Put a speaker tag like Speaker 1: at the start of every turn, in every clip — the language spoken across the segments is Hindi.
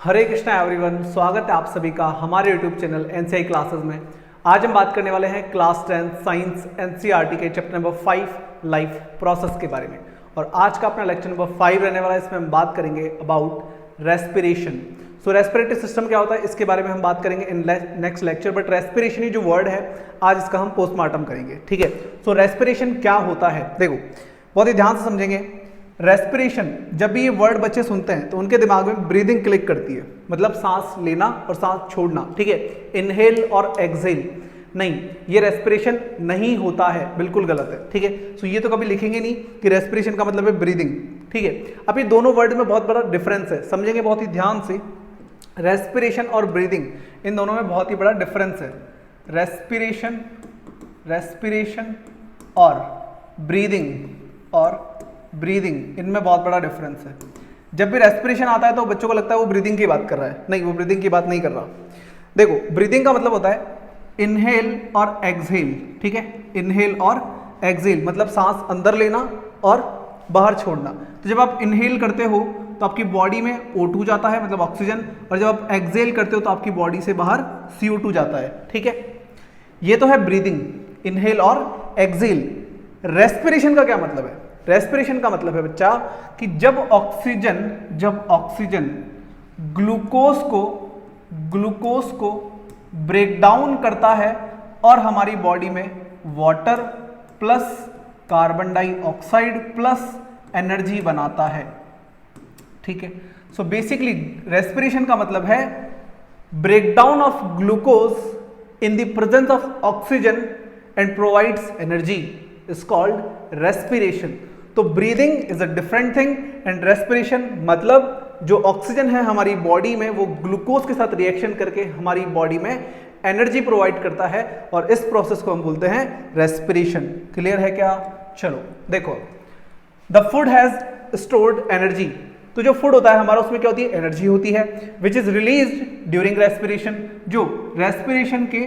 Speaker 1: हरे कृष्णा एवरीवन, स्वागत है आप सभी का हमारे यूट्यूब चैनल एनसीआई क्लासेस में। आज हम बात करने वाले हैं क्लास 10 साइंस एनसीईआरटी के चैप्टर नंबर 5 लाइफ प्रोसेस के बारे में। और आज का अपना लेक्चर नंबर 5 रहने वाला है। इसमें हम बात करेंगे about respiration. So respiratory system क्या होता है इसके बारे में हम बात करेंगे in next lecture. But respiration ही जो वर्ड है आज इसका हम पोस्टमार्टम करेंगे, ठीक है। सो रेस्पिरेशन क्या होता है, देखो बहुत ही ध्यान से समझेंगे। रेस्पिरेशन जब भी ये वर्ड बच्चे सुनते हैं तो उनके दिमाग में ब्रीदिंग क्लिक करती है, मतलब सांस लेना और सांस छोड़ना, ठीक है। इनहेल और एक्सहेल नहीं, ये रेस्पिरेशन नहीं होता है, बिल्कुल गलत है, ठीक है। सो ये तो कभी लिखेंगे नहीं कि रेस्पिरेशन का मतलब है ब्रीदिंग, ठीक है। अब ये दोनों वर्ड में बहुत बड़ा डिफरेंस है, समझेंगे बहुत ही ध्यान से। रेस्पिरेशन और ब्रीदिंग इन दोनों में बहुत ही बड़ा डिफरेंस है। रेस्पिरेशन और ब्रीदिंग इनमें बहुत बड़ा डिफरेंस है। जब भी रेस्पिरेशन आता है तो बच्चों को लगता है वो ब्रीदिंग की बात कर रहा है, नहीं, वो ब्रीदिंग की बात नहीं कर रहा। देखो ब्रीदिंग का मतलब होता है इनहेल और एक्सहेल, ठीक है। इनहेल और एक्सहेल मतलब सांस अंदर लेना और बाहर छोड़ना। तो जब आप इनहेल करते हो तो आपकी बॉडी में O2 जाता है, मतलब ऑक्सीजन, और जब आप एक्सहेल करते हो तो आपकी बॉडी से बाहर CO2 जाता है, ठीक है। ये तो है ब्रीदिंग, इनहेल और एक्सहेल। रेस्पिरेशन का क्या मतलब है? रेस्पिरेशन का मतलब है बच्चा कि जब ऑक्सीजन ग्लूकोज को ब्रेक डाउन करता है और हमारी बॉडी में water plus carbon dioxide plus energy बनाता है, ठीक है। सो बेसिकली रेस्पिरेशन का मतलब है break down of glucose in the presence of oxygen and provides energy is called respiration. तो breathing is a different thing and respiration मतलब जो ऑक्सीजन है हमारी बॉडी में वो ग्लूकोज के साथ रिएक्शन करके हमारी बॉडी में एनर्जी प्रोवाइड करता है, और इस प्रोसेस को हम बोलते हैं रेस्पिरेशन। क्लियर है क्या? चलो देखो, the food has stored energy. तो जो फूड होता है हमारा उसमें क्या होती है? एनर्जी होती है, which is released during respiration, जो रेस्पिरेशन के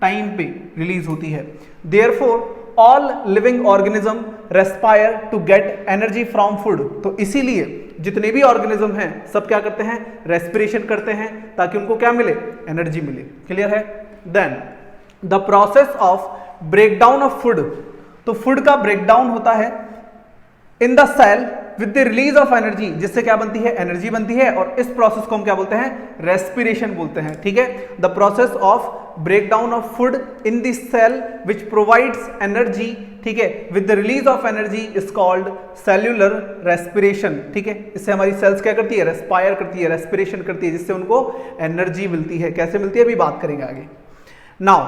Speaker 1: टाइम पे रिलीज होती है। Therefore all living organism respire to get energy from food. तो इसीलिए जितने भी ऑर्गेनिज्म हैं सब क्या करते हैं? रेस्पिरेशन करते हैं ताकि उनको क्या मिले? एनर्जी मिले। क्लियर है? Then the process of breakdown of food. तो फूड का ब्रेकडाउन होता है in the cell with the release of energy, जिससे क्या बनती है? एनर्जी बनती है, और इस प्रोसेस को हम क्या बोलते हैं? रेस्पिरेशन बोलते हैं, ठीक है। The process of breakdown of food in the cell which provides energy, ठीक है, with the release of energy is called cellular respiration, ठीक है। इससे हमारी सेल्स क्या करती है? रेस्पायर करती है, रेस्पिरेशन करती है, जिससे उनको एनर्जी मिलती है। कैसे मिलती है अभी बात करेंगे आगे। Now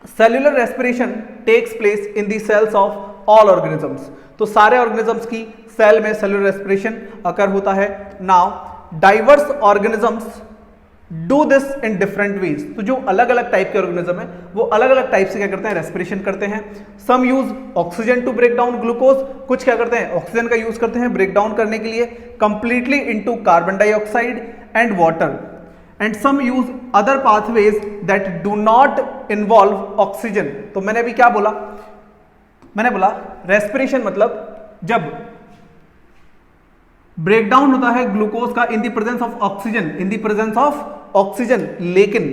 Speaker 1: cellular respiration takes place in the cells of all organisms. तो सारे ऑर्गेनिजम्स की सेल में सेल्यूलर रेस्पिरेशन अकर होता है। Now diverse organisms do this in different ways. तो जो अलग अलग टाइप के ऑर्गेनिज्म है वो अलग अलग टाइप से क्या करते हैं? रेस्पिरेशन करते हैं। Some use oxygen to break down glucose, कुछ क्या करते हैं? ऑक्सीजन का यूज करते हैं ब्रेक डाउन करने के लिए completely into carbon dioxide and water, and some use other pathways that do not involve oxygen. तो मैंने अभी क्या बोला? मैंने बोला रेस्पिरेशन मतलब जब ब्रेकडाउन होता है ग्लूकोज का इन द प्रेजेंस ऑफ ऑक्सीजन, लेकिन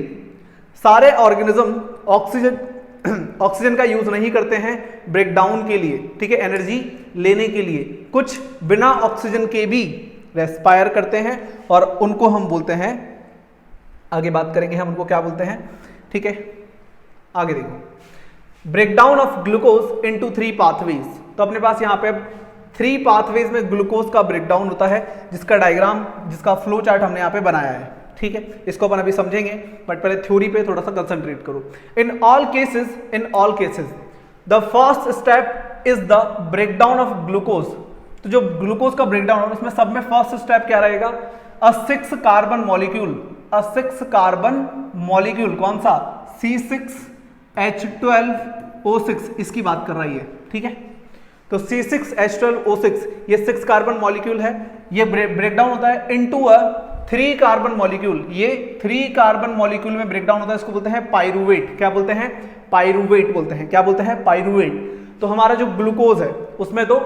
Speaker 1: सारे ऑर्गेनिज्म ऑक्सीजन का यूज नहीं करते हैं ब्रेकडाउन के लिए, ठीक है, एनर्जी लेने के लिए। कुछ बिना ऑक्सीजन के भी रेस्पायर करते हैं और उनको हम बोलते हैं, आगे बात करेंगे हम उनको क्या बोलते हैं, ठीक है। आगे देखो, breakdown of glucose into 3 pathways. तो अपने पास यहां पे 3 पाथवेज में ग्लूकोज का ब्रेकडाउन होता है, जिसका डायग्राम, जिसका फ्लो चार्ट हमने यहां पे बनाया है, ठीक है। इसको अपन अभी समझेंगे, बट पहले थ्योरी पे थोड़ा सा कंसंट्रेट करो। In all cases the first step is the breakdown of glucose. तो जो ग्लूकोज का ब्रेकडाउन है उसमें सब में फर्स्ट स्टेप क्या रहेगा? अ 6 कार्बन मॉलिक्यूल, कौन सा? C6H12O6, इसकी बात कर रही है, ठीक है। तो C6H12O6 ये 6 कार्बन मॉलिक्यूल है, ये ब्रेकडाउन होता है इनटू अ 3 कार्बन मॉलिक्यूल। ये 3 कार्बन मॉलिक्यूल में ब्रेकडाउन होता है, इसको बोलते हैं पाइरूवेट। क्या बोलते हैं? पाइरूवेट बोलते हैं। क्या बोलते हैं? पाइरूवेट। तो हमारा जो ग्लूकोज है उसमें तो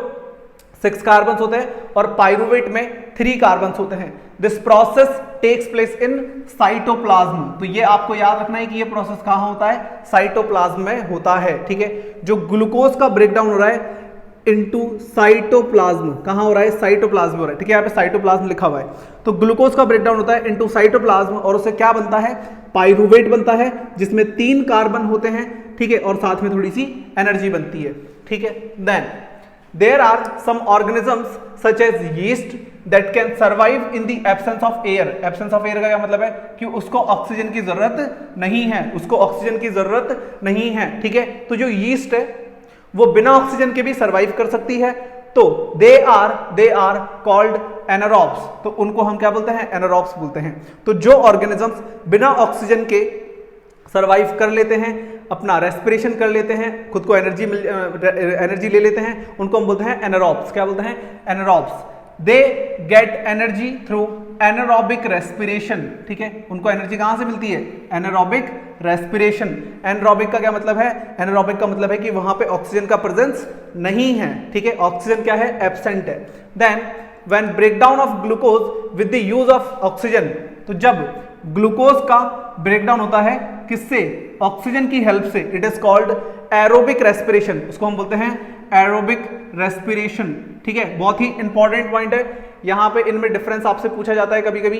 Speaker 1: 6 कार्बन्स होते हैं और पाइरुवेट में 3 कार्बन्स होते हैं। This process takes place in cytoplasm. तो ये आपको याद रखना है कि ये प्रोसेस कहां होता है, साइटोप्लाज्म में होता है, ठीक है। जो ग्लूकोज का ब्रेकडाउन हो रहा है इनटू साइटोप्लाज्म, कहां हो रहा है, साइटोप्लाज्म हो रहा है, ठीक है। यहाँ पे साइटोप्लाज्म लिखा हुआ है। तो ग्लूकोज का ब्रेकडाउन होता है इनटू साइटोप्लाज्म और उससे क्या बनता है, पाइरुवेट बनता है जिसमें 3 कार्बन होते हैं, ठीक है, और साथ में थोड़ी सी एनर्जी बनती है, ठीक है। Then there are some organisms such as yeast that can survive in the absence of air। absence of air का क्या मतलब है कि उसको ऑक्सीजन की जरूरत नहीं है, उसको ऑक्सीजन की जरूरत नहीं है, ठीक है। तो जो यीस्ट है वो बिना ऑक्सीजन के भी सर्वाइव कर सकती है, तो दे आर कॉल्ड एनारोब्स। तो उनको हम क्या बोलते हैं, एनारोब्स बोलते हैं। तो जो ऑर्गेनिजम्स बिना ऑक्सीजन के सर्वाइव कर लेते हैं, अपना रेस्पिरेशन कर लेते हैं, खुद को एनर्जी ले लेते हैं, उनको हम बोलते हैं एनारोब्स। क्या बोलते हैं, anaerobes. They get energy through anaerobic respiration, ठीक है। उनको एनर्जी कहां से मिलती है, एनारोबिक रेस्पिरेशन। एनारोबिक का क्या मतलब है, एनारोबिक का मतलब है कि वहां पे ऑक्सीजन का प्रेजेंस नहीं है, ठीक है, ऑक्सीजन क्या है, एब्सेंट है। Then when breakdown of glucose with the use of oxygen, तो जब ग्लूकोज का ब्रेकडाउन होता है किससे, ऑक्सीजन की हेल्प से, it is called aerobic respiration. उसको हम बोलते हैं एरोबिक रेस्पिरेशन, ठीक है। बहुत ही इंपॉर्टेंट पॉइंट है, यहां पे इनमें डिफरेंस आपसे पूछा जाता है कभी कभी,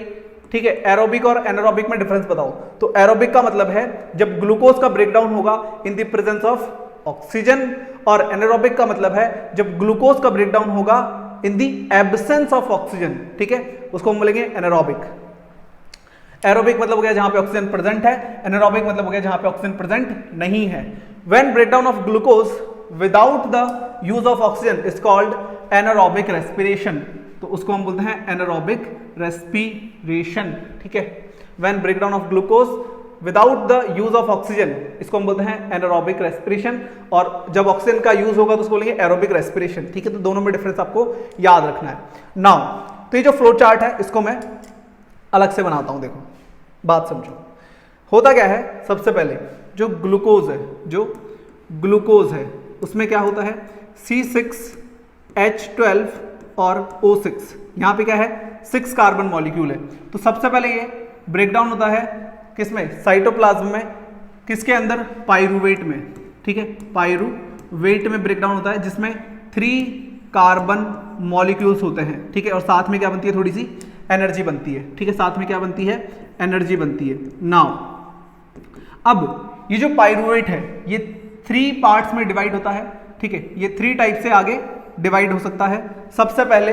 Speaker 1: ठीक है। एरोबिक और एनारोबिक में डिफरेंस बताओ। तो एरोबिक का मतलब है जब ग्लूकोज का ब्रेकडाउन होगा इन द प्रेजेंस ऑफ ऑक्सीजन, और एनारोबिक का मतलब है जब ग्लूकोज का ब्रेकडाउन होगा इन द एब्सेंस ऑफ ऑक्सीजन, ठीक है, उसको हम बोलेंगे एनारोबिक। एरोबिक मतलब हो गया जहां पे ऑक्सीजन प्रेजेंट है, एनारोबिक मतलब हो गया जहां पे ऑक्सीजन प्रेजेंट नहीं है। When breakdown of glucose without the use of oxygen is called anaerobic respiration. तो उसको हम बोलते हैं एनारोबिक रेस्पिरेशन, ठीक है। When breakdown of glucose without the use of oxygen, इसको हम बोलते हैं एनारोबिक रेस्पिरेशन, और जब ऑक्सीजन का यूज होगा तो उसको बोलेंगे एरोबिक रेस्पिरेशन, ठीक है। तो दोनों में डिफरेंस आपको याद रखना है। नाउ तो ये जो फ्लो चार्ट है इसको मैं अलग से बनाता हूं, देखो बात समझो। होता क्या है, सबसे पहले जो ग्लूकोज है उसमें क्या होता है, C6H12 और O6। यहां पे क्या है, 6 कार्बन मॉलिक्यूल है। तो सबसे पहले ये ब्रेकडाउन होता है किसमें, साइटोप्लाज्म में, किसके अंदर, पाइरुवेट में, ठीक है, पाइरुवेट में ब्रेकडाउन होता है जिसमें 3 कार्बन मॉलिक्यूल्स होते हैं, ठीक है, और साथ में क्या बनती है, थोड़ी सी एनर्जी बनती है, ठीक है, साथ में क्या बनती है, एनर्जी बनती है। नाउ अब ये जो पाइरुवेट है ये 3 पार्ट्स में डिवाइड होता है, ठीक है। ये 3 टाइप से आगे डिवाइड हो सकता है। सबसे पहले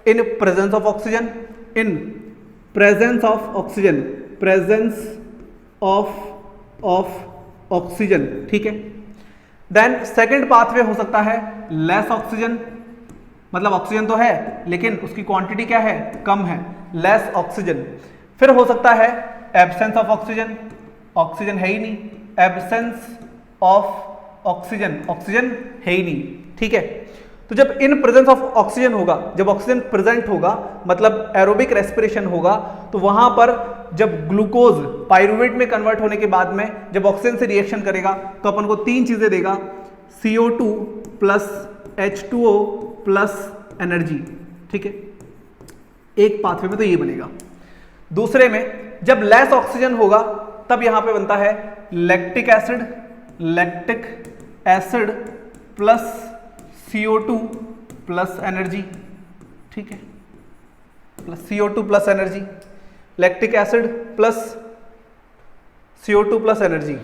Speaker 1: in presence of oxygen, in presence of oxygen, presence of oxygen, ठीक है। देन सेकंड पाथवे हो सकता है लेस ऑक्सीजन, मतलब ऑक्सीजन तो है लेकिन उसकी क्वांटिटी क्या है, कम है, लेस ऑक्सीजन। फिर हो सकता है एब्सेंस ऑफ ऑक्सीजन, ऑक्सीजन है ही नहीं, एब्सेंस ऑफ ऑक्सीजन, ऑक्सीजन है ही नहीं, ठीक है। तो जब इन प्रेजेंस ऑफ ऑक्सीजन होगा, जब ऑक्सीजन प्रेजेंट होगा मतलब एरोबिक रेस्पिरेशन होगा, तो वहां पर जब ग्लूकोज पाइरुवेट में कन्वर्ट होने के बाद में जब ऑक्सीजन से रिएक्शन करेगा तो अपन को 3 चीजें देगा, CO2 plus H2O plus energy, ठीक है। एक पाथवे में तो ये बनेगा। दूसरे में जब लेस ऑक्सीजन होगा तब यहां पे बनता है lactic acid plus CO2 plus energy, ठीक है, plus CO2 plus energy, lactic acid plus CO2 plus energy,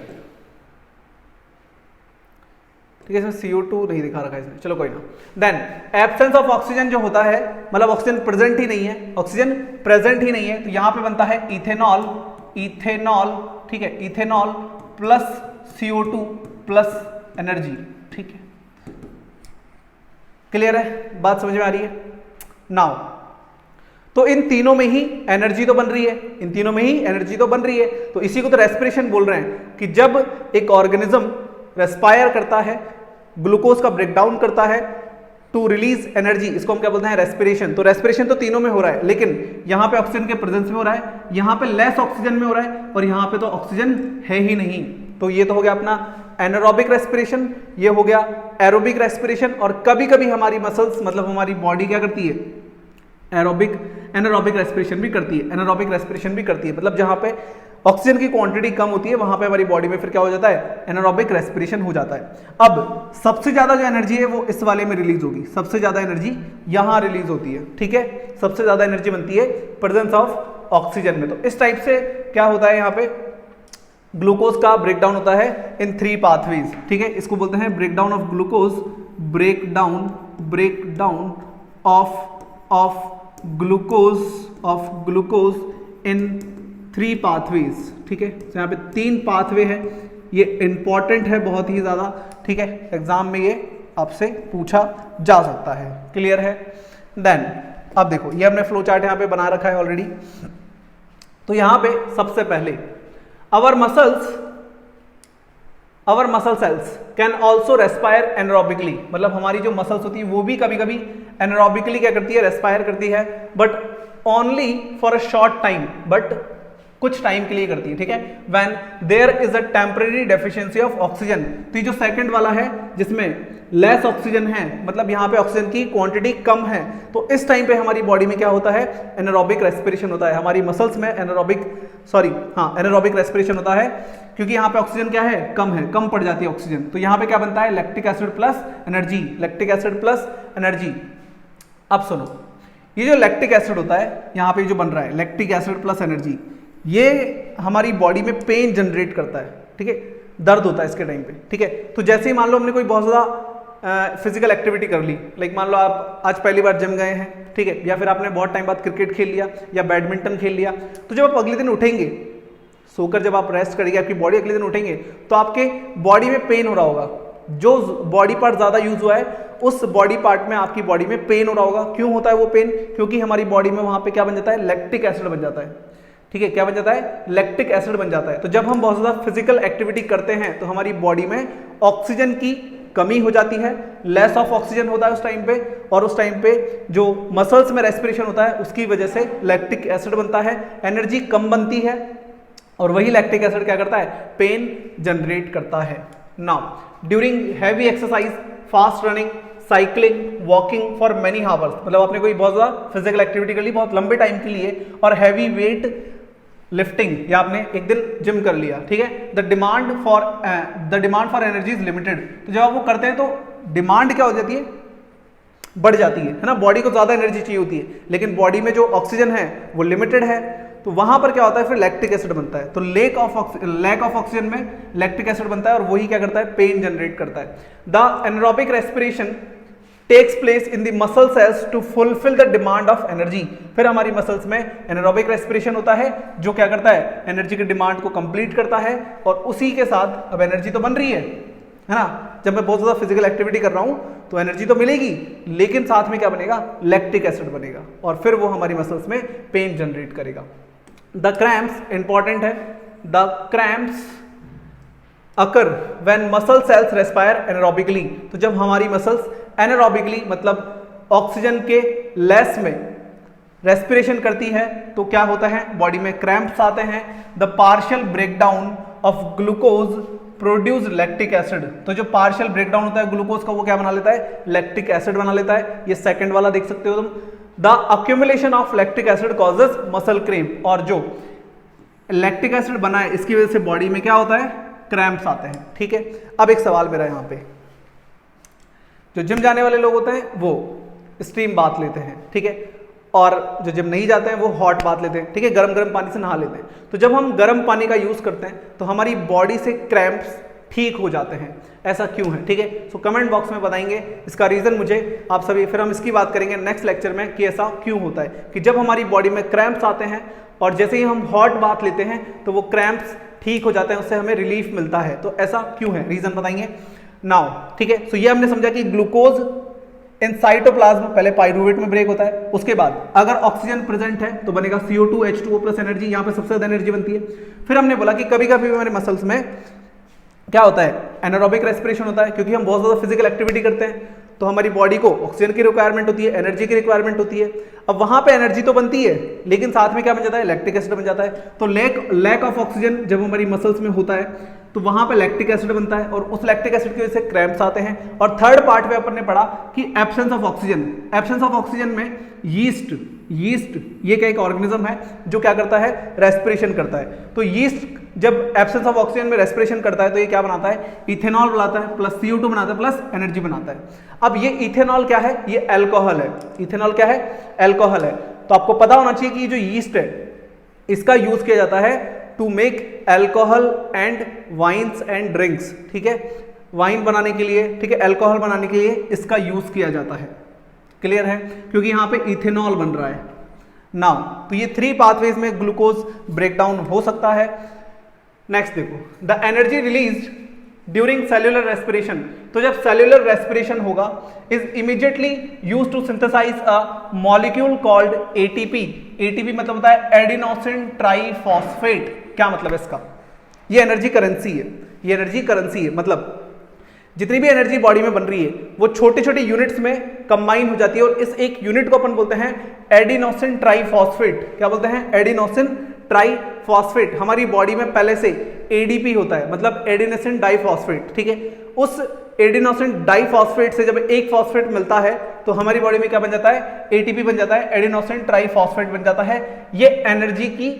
Speaker 1: ठीक है। इसमें CO2 नहीं दिखा रखा है इसमें, चलो कोई ना। देन एब्सेंस ऑफ ऑक्सीजन जो होता है मतलब ऑक्सीजन प्रेजेंट ही नहीं है, ऑक्सीजन प्रेजेंट ही नहीं है, तो यहां पे बनता है इथेनॉल, ठीक है, ethanol plus CO2 plus energy, ठीक है। क्लियर है, बात समझ में आ रही है। नाउ तो इन तीनों में ही एनर्जी तो बन रही है, इन तीनों में ही एनर्जी तो बन रही है, तो इसी को तो रेस्पिरेशन बोल रहे हैं कि जब एक ऑर्गेनिज्म रेस्पायर करता है, ग्लूकोज का ब्रेकडाउन करता है टू रिलीज एनर्जी, इसको हम क्या बोलते हैं, रेस्पिरेशन। तो रेस्पिरेशन तो तीनों में हो रहा है, लेकिन यहां पे ऑक्सीजन के प्रेजेंस में हो रहा है, यहां पे लेस ऑक्सीजन में हो रहा है, और यहां पे तो ऑक्सीजन है ही नहीं। तो ये तो हो गया अपना एनारोबिक रेस्पिरेशन, ये हो गया एरोबिक रेस्पिरेशन। और कभी कभी हमारी मसल्स मतलब हमारी बॉडी क्या करती है, एनारोबिक रेस्पिरेशन भी करती है, एनारोबिक रेस्पिरेशन भी करती है। मतलब जहां पे ऑक्सीजन की क्वांटिटी कम होती है वहां पे हमारी बॉडी में फिर क्या हो जाता है, एनारोबिक रेस्पिरेशन हो जाता है। अब सबसे ज्यादा जो एनर्जी है वो इस वाले में रिलीज होगी, सबसे ज्यादा एनर्जी यहां रिलीज होती है, ठीक है, सबसे ज्यादा एनर्जी बनती है प्रेजेंस ऑफ ऑक्सीजन में। तो इस टाइप से क्या होता है, यहाँ पे ग्लूकोज का ब्रेकडाउन होता है इन 3 पाथवेज, ठीक है, इसको बोलते हैं breakdown of glucose, breakdown of glucose in 3 pathways, ठीक है। तो यहाँ पे 3 पाथवे है, ये इंपॉर्टेंट है बहुत ही ज्यादा, ठीक है, एग्जाम में ये आपसे पूछा जा सकता है, क्लियर है। देन अब देखो ये हमने फ्लो चार्ट यहाँ पे बना रखा है ऑलरेडी। तो यहाँ पे सबसे पहले our muscle cells can also respire anaerobically, मतलब हमारी जो मसल्स होती है वो भी कभी कभी एनारोबिकली क्या करती है, रेस्पायर करती है, but only for a short time, but कुछ टाइम के लिए करती है, ठीक है। When there is a temporary deficiency of oxygen, तो ये जो सेकंड वाला है जिसमें लेस ऑक्सीजन है, मतलब यहाँ पे ऑक्सीजन की क्वांटिटी कम है, तो इस टाइम पे हमारी बॉडी में क्या होता है, एनारोबिक रेस्पिरेशन होता है, हमारी मसल्स में एनारोबिक रेस्पिरेशन होता है, क्योंकि यहाँ पे ऑक्सीजन क्या है, कम पड़ जाती है ऑक्सीजन। तो यहाँ पे क्या बनता है, lactic acid plus energy, lactic acid plus energy. अब सुनो, ये जो लैक्टिक एसिड होता है यहाँ पे जो बन रहा है लैक्टिक एसिड प्लस एनर्जी, ये हमारी बॉडी में पेन जनरेट करता है, ठीक है, दर्द होता है इसके टाइम पे, ठीक है। तो जैसे ही मान लो हमने कोई बहुत ज्यादा फिजिकल एक्टिविटी कर ली, लाइक मान लो आप आज पहली बार जिम गए हैं, ठीक है, या फिर आपने बहुत टाइम बाद क्रिकेट खेल लिया या बैडमिंटन खेल लिया, तो जब आप अगले दिन उठेंगे सोकर, जब आप रेस्ट करेंगे, आपकी बॉडी अगले दिन उठेंगे तो आपके बॉडी में पेन हो रहा होगा, जो बॉडी पार्ट ज्यादा यूज हुआ है उस बॉडी पार्ट में आपकी बॉडी में पेन हो रहा होगा। क्यों होता है वो पेन, क्योंकि हमारी बॉडी में वहां पे क्या बन जाता है, लैक्टिक एसिड बन जाता है, ठीक है, क्या बन जाता है, लैक्टिक एसिड बन जाता है। तो जब हम बहुत ज्यादा फिजिकल एक्टिविटी करते हैं तो हमारी बॉडी में ऑक्सीजन की कमी हो जाती है, लेस ऑफ ऑक्सीजन होता है उस टाइम पे, और उस टाइम पे जो मसल्स में रेस्पिरेशन होता है उसकी वजह से लैक्टिक एसिड बनता है, एनर्जी कम बनती है, और वही लैक्टिक एसिड क्या करता है, पेन जनरेट करता है। Now during heavy exercise, fast running, cycling, walking for many hours, मतलब आपने कोई बहुत ज्यादा फिजिकल एक्टिविटी कर ली बहुत लंबे टाइम के लिए, और हैवी वेट लिफ्टिंग, या आपने एक दिन जिम कर लिया, ठीक है, the demand for energy is limited. तो जब आप वो करते हैं तो डिमांड क्या हो जाती है, बढ़ जाती है ना, बॉडी को ज्यादा एनर्जी चाहिए होती है, लेकिन बॉडी में जो ऑक्सीजन है वो लिमिटेड है, तो वहां पर क्या होता है, फिर लैक्टिक एसिड बनता है। तो लैक ऑफ ऑक्सीजन में लैक्टिक एसिड बनता है, और वही क्या करता है, पेन जनरेट करता है। The anaerobic respiration takes place in the muscle cells to fulfill the demand of energy। फिर हमारी मसल्स में एनारोबिक रेस्पिरेशन होता है जो क्या करता है, एनर्जी की डिमांड को कंप्लीट करता है, और उसी के साथ अब एनर्जी तो बन रही है ना, जब मैं बहुत ज्यादा फिजिकल एक्टिविटी कर रहा हूं तो एनर्जी तो मिलेगी, लेकिन साथ में क्या बनेगा, लैक्टिक एसिड बनेगा, और फिर वो हमारी मसल्स में पेन जनरेट करेगा। द क्रैम्प्स इंपॉर्टेंट है, the cramps occur when muscle cells respire anaerobically. तो जब हमारी मसल्स एनारोबिकली मतलब ऑक्सीजन के लेस में रेस्पिरेशन करती है तो क्या होता है, बॉडी में क्रैम्प्स आते हैं। The partial breakdown of glucose produce lactic acid. तो जो पार्शियल ब्रेकडाउन होता है ग्लूकोज का वो क्या बना लेता है, लैक्टिक एसिड बना लेता है। ये सेकंड वाला देख सकते हो तुम। The accumulation of lactic acid causes muscle cramp. और जो लैक्टिक एसिड बना है इसकी वजह से बॉडी में क्या होता है, क्रैम्प्स आते हैं, ठीक है। अब एक सवाल मेरा यहाँ पे, जो जिम जाने वाले लोग होते हैं वो स्टीम बाथ लेते हैं, ठीक है, और जो जिम नहीं जाते हैं वो हॉट बाथ लेते हैं, ठीक है, गरम गरम पानी से नहा लेते हैं। तो जब हम गरम पानी का यूज करते हैं तो हमारी बॉडी से क्रैम्प्स ठीक हो जाते हैं। ऐसा क्यों है, ठीक है, सो कमेंट बॉक्स में बताएंगे इसका रीजन मुझे आप सभी। फिर हम इसकी बात करेंगे नेक्स्ट लेक्चर में कि ऐसा क्यों होता है कि जब हमारी बॉडी में क्रैम्प्स आते हैं और जैसे ही हम हॉट बाथ लेते हैं तो वो क्रैम्प्स ठीक हो जाते हैं, उससे हमें रिलीफ मिलता है। तो ऐसा क्यों है, रीजन बताएंगे नाउ, ठीक है। सो ये हमने समझा कि ग्लूकोज इन साइटोप्लाज्म पहले पाइरूवेट में ब्रेक होता है, उसके बाद अगर ऑक्सीजन प्रेजेंट है तो बनेगा CO2 H2O प्लस एनर्जी, यहाँ पे सबसे ज्यादा एनर्जी बनती है। फिर हमने बोला कि कभी कभी हमारे मसल्स में क्या होता है, एनारोबिक रेस्पिरेशन होता है, क्योंकि हम बहुत ज्यादा फिजिकल एक्टिविटी करते हैं तो हमारी बॉडी को ऑक्सीजन की रिक्वायरमेंट होती है, एनर्जी की रिक्वायरमेंट होती है। अब वहां पे एनर्जी तो बनती है, लेकिन साथ में क्या बन जाता है, लैक्टिक एसिड बन जाता है। तो लैक ऑफ ऑक्सीजन जब हमारी मसल्स में होता है तो वहां पे लैक्टिक एसिड बनता है और उस लैक्टिक एसिड की वजह से क्रैम्प्स आते हैं। और थर्ड पार्ट में अपन ने पढ़ा कि एब्सेंस ऑफ ऑक्सीजन में यीस्ट ये क्या एक ऑर्गेनिज्म है जो क्या करता है, रेस्पिरेशन करता है। तो यीस्ट जब एब्सेंस ऑफ ऑक्सीजन में रेस्पिरेशन करता है तो ये क्या बनाता है, इथेनॉल बनाता है, प्लस CO2 बनाता है, प्लस एनर्जी बनाता है। अब ये इथेनॉल क्या है, ये अल्कोहल है। इथेनॉल क्या है, अल्कोहल है। तो आपको पता होना चाहिए कि ये जो यीस्ट है इसका यूज किया जाता है to make alcohol and wines and drinks. ठीक है, वाइन बनाने के लिए, ठीक है, अल्कोहल बनाने के लिए इसका यूज किया जाता है। क्लियर है, क्योंकि यहां पे इथेनॉल बन रहा है नाउ। तो ये 3 पाथवेज में ग्लूकोज ब्रेकडाउन हो सकता है। नेक्स्ट देखो, the energy released during cellular respiration. तो जब सेल्यूलर रेस्पिरेशन होगा is immediately used to synthesise a molecule called ATP. ATP मतलब होता है एडिनोसिन ट्राइफॉस्फेट। क्या मतलब है इसका, ये एनर्जी करेंसी है, ये एनर्जी करेंसी है। मतलब जितनी भी एनर्जी बॉडी में बन रही है वो छोटे छोटे यूनिट्स में कंबाइन हो जाती है और इस एक यूनिट को अपन बोलते हैं एडिनोसिन ट्राइफॉस्फेट। क्या बोलते हैं, एडिनोसिन ट्राइफॉस्फेट। हमारी बॉडी में पहले से एडीपी होता है, मतलब एडिनोसिन डाइफॉस्फेट। ठीक है, उस एडिनोसिन डाइफॉस्फेट से जब एक फॉस्फेट मिलता है तो हमारी बॉडी में क्या बन जाता है, एटीपी बन जाता है, एडिनोसिन ट्राइफॉस्फेट बन जाता है। ये एनर्जी की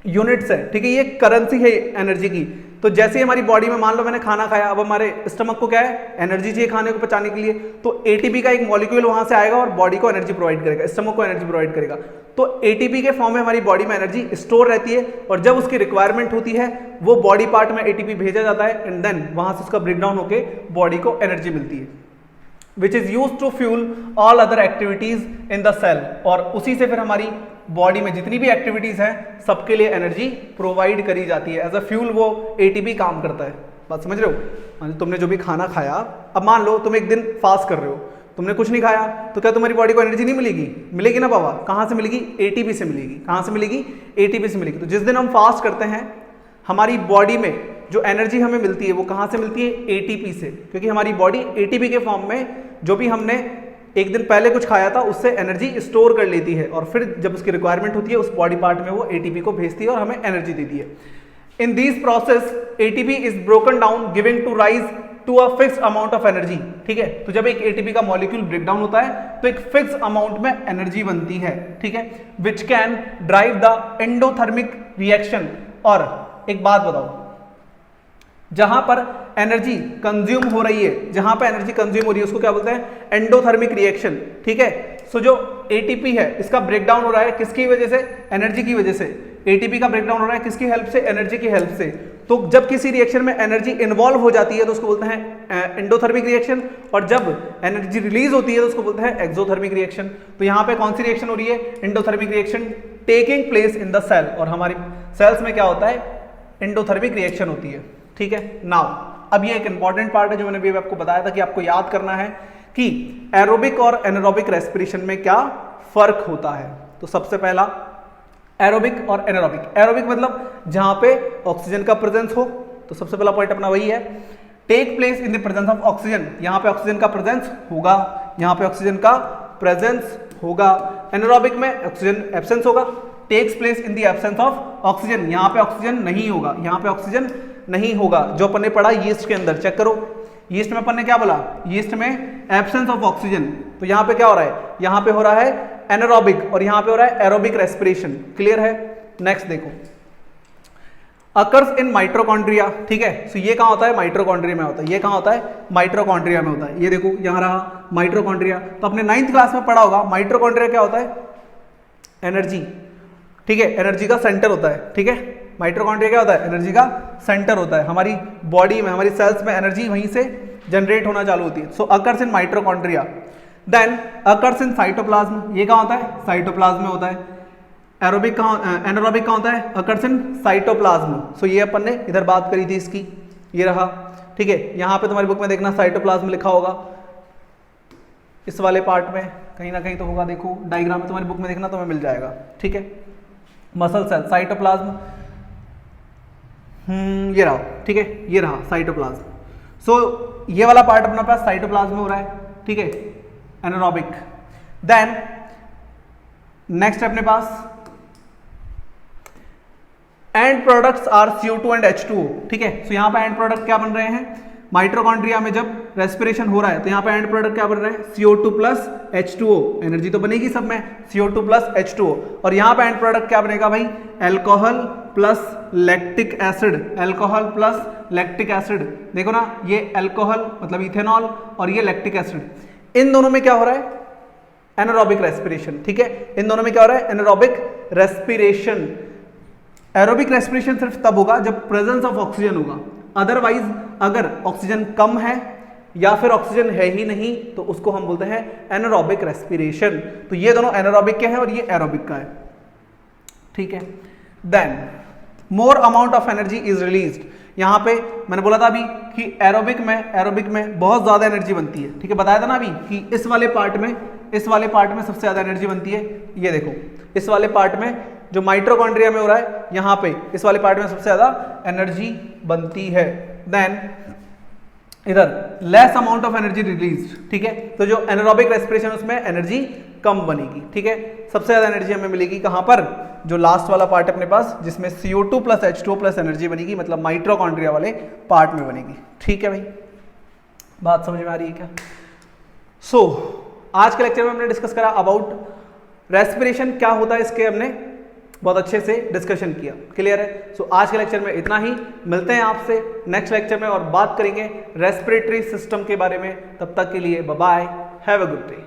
Speaker 1: यूनिट्स है। ठीक है, ये करेंसी है एनर्जी की। तो जैसे ही हमारी बॉडी में, मान लो मैंने खाना खाया, अब हमारे स्टमक को क्या है, एनर्जी चाहिए खाने को पचाने के लिए, तो एटीपी का एक मॉलिक्यूल वहां से आएगा और बॉडी को एनर्जी प्रोवाइड करेगा, स्टमक को एनर्जी प्रोवाइड करेगा। तो एटीपी के फॉर्म में हमारी बॉडी में एनर्जी स्टोर रहती है और जब उसकी रिक्वायरमेंट होती है वो बॉडी पार्ट में एटीपी भेजा जाता है एंड देन वहां से उसका ब्रेकडाउन होकर बॉडी को एनर्जी मिलती है, which is used to fuel all other activities in the cell. और उसी से फिर हमारी बॉडी में जितनी भी एक्टिविटीज हैं सबके लिए एनर्जी प्रोवाइड करी जाती है। एज अ फ्यूल वो एटीपी काम करता है। बात समझ रहे हो, तुमने जो भी खाना खाया, अब मान लो तुम एक दिन फास्ट कर रहे हो, तुमने कुछ नहीं खाया, तो क्या तुम्हारी बॉडी को एनर्जी नहीं मिलेगी, मिलेगी ना बाबा। कहां से मिलेगी, एटीपी से मिलेगी। कहां से मिलेगी, एटीपी से मिलेगी। तो जिस दिन हम फास्ट करते हैं हमारी बॉडी में जो एनर्जी हमें मिलती है वो कहां से मिलती है, एटीपी से, क्योंकि हमारी बॉडी एटीपी के फॉर्म में जो भी हमने एक दिन पहले कुछ खाया था उससे एनर्जी स्टोर कर लेती है और फिर जब उसकी रिक्वायरमेंट होती है उस बॉडी पार्ट में वो एटीपी को भेजती है और हमें एनर्जी देती है। In this process ATP is broken down giving to rise to a fixed amount of energy. ठीक है, तो जब एक एटीपी का मॉलिक्यूल ब्रेक डाउन होता है तो एक फिक्स अमाउंट में एनर्जी बनती है। ठीक है, which can drive the endothermic reaction. और एक बात बताओ, जहां पर एनर्जी कंज्यूम हो रही है, जहां पर एनर्जी कंज्यूम हो रही है उसको क्या बोलते हैं, एंडोथर्मिक रिएक्शन। ठीक है, सो जो एटीपी है इसका ब्रेकडाउन हो रहा है किसकी वजह से, एनर्जी की वजह से। एटीपी का ब्रेकडाउन हो रहा है किसकी हेल्प से, एनर्जी की हेल्प से। तो जब किसी रिएक्शन में एनर्जी इन्वॉल्व हो जाती है तो उसको बोलते हैं एंडोथर्मिक रिएक्शन, और जब एनर्जी रिलीज होती है तो उसको बोलते हैं एक्सोथर्मिक रिएक्शन। तो यहाँ पे कौन सी रिएक्शन हो रही है, endothermic reaction taking place in the cell. और हमारी सेल्स में क्या होता है, एंडोथर्मिक रिएक्शन होती है। ठीक है, नाउ अब ये एक इंपॉर्टेंट पार्ट है जो मैंने भी आपको बताया था कि आपको याद करना है कि एरोबिक और एनारोबिक रेस्पिरेशन में क्या फर्क होता है। तो सबसे पहला एरोबिक और एनारोबिक। एरोबिक मतलब जहां पे ऑक्सीजन का प्रेजेंस हो, तो सबसे पहला पॉइंट अपना वही है, take place in the presence of oxygen. यहां पे ऑक्सीजन का प्रेजेंस होगा, यहां पे ऑक्सीजन का प्रेजेंस होगा। एनारोबिक में ऑक्सीजन एब्सेंस होगा, takes place in the absence of oxygen. यहां पे ऑक्सीजन नहीं होगा, यहां पे ऑक्सीजन नहीं होगा। जो अपन ने पढ़ा यीस्ट के अंदर, चेक करो, यीस्ट में अपन ने क्या बोला, यीस्ट में एब्सेंस ऑफ ऑक्सीजन। तो यहां पे क्या हो रहा है, यहां पे हो रहा है एनारोबिक और यहां पे हो रहा है एरोबिक रेस्पिरेशन। क्लियर है, नेक्स्ट देखो, अकर्स इन माइटोकॉन्ड्रिया। ठीक है, सो ये कहां होता है, माइटोकॉन्ड्रिया में होता है। ये कहां होता है, माइटोकॉन्ड्रिया में होता है। ये देखो यहां रहा माइटोकॉन्ड्रिया। तो अपने 9th क्लास में पढ़ा होगा माइटोकॉन्ड्रिया क्या होता है, एनर्जी। ठीक है, एनर्जी का सेंटर होता है। ठीक है, माइटोकॉन्ड्रिया क्या होता है, एनर्जी का सेंटर होता है। हमारी बॉडी में, हमारी सेल्स में एनर्जी वहीं से जनरेट होना चालू होती है। So occurs in mitochondria, then occurs in cytoplasm. ये कहां होता है, साइटोप्लाज्म में होता है। एरोबिक कहां, एनारोबिक कहां होता है, अकर्स इन साइटोप्लाज्म। सो ये अपन ने इधर बात करी थी इसकी, ये रहा। ठीक है, यहां पे तुम्हारी बुक में देखना साइटोप्लाज्म लिखा होगा, इस वाले पार्ट में कहीं ना कहीं तो होगा। देखो डायग्राम में तुम्हारी बुक में देखना, तुम्हें मिल जाएगा। ठीक है, मसल सेल, साइटोप्लाज्म, ये रहा। ठीक है, ये रहा साइटोप्लाज्म। सो ये वाला पार्ट अपना पास साइटोप्लाज्म में हो रहा है। ठीक है, एनारोबिक। देन नेक्स्ट है अपने पास end products are CO2 and H2O, ठीक है। सो यहां पे एंड प्रोडक्ट क्या बन रहे हैं, माइटोकॉन्ड्रिया में जब रेस्पिरेशन हो रहा है तो यहां पे एंड प्रोडक्ट क्या बन रहे हैं, CO2 प्लस H2O, एनर्जी तो बनेगी सब में, CO2 प्लस H2O। और यहां पे एंड प्रोडक्ट क्या बनेगा भाई, alcohol plus lactic acid, alcohol plus lactic acid. देखो ना, ये एल्कोहल मतलब इथेनॉल और ये लैक्टिक एसिड, इन दोनों में क्या हो रहा है, एनारोबिक रेस्पिरेशन, ठीक है। इन दोनों में क्या हो रहा है, एनारोबिक रेस्पिरेशन। एरोबिक रेस्पिरेशन सिर्फ तब होगा जब प्रेजेंस ऑफ ऑक्सीजन होगा, अदरवाइज अगर ऑक्सीजन कम है या फिर ऑक्सीजन है ही नहीं तो उसको हम बोलते हैं एनारोबिक रेस्पिरेशन। तो ये दोनों एनारोबिक के हैं और ये एरोबिक का है, ठीक है। Then more amount of energy is released, यहां पे मैंने बोला था अभी कि एरोबिक में बहुत ज्यादा एनर्जी बनती है, ठीक है। बताया था ना अभी कि इस वाले पार्ट में सबसे ज्यादा एनर्जी बनती है। ये देखो, इस वाले पार्ट में जो माइटोकॉन्ड्रिया में हो रहा है, यहां पे इस वाले पार्ट में सबसे ज्यादा एनर्जी बनती है। देन इधर less amount of energy release, ठीक है। तो जो एनारोबिक रेस्पिरेशन उसमें एनर्जी कम बनेगी, ठीक है। सबसे ज्यादा एनर्जी हमें मिलेगी कहां पर, जो लास्ट वाला पार्ट अपने पास जिसमें CO2 plus H2O plus energy बनेगी, मतलब माइटोकॉन्ड्रिया वाले पार्ट में बनेगी, ठीक है भाई। बात समझ में आ रही है क्या? सो आज के लेक्चर में हमने डिस्कस करा अबाउट रेस्पिरेशन क्या होता है, इसके हमने बहुत अच्छे से डिस्कशन किया, क्लियर है। सो आज के लेक्चर में इतना ही, मिलते हैं आपसे नेक्स्ट लेक्चर में और बात करेंगे रेस्पिरेटरी सिस्टम के बारे में। तब तक के लिए bye bye, have a good day.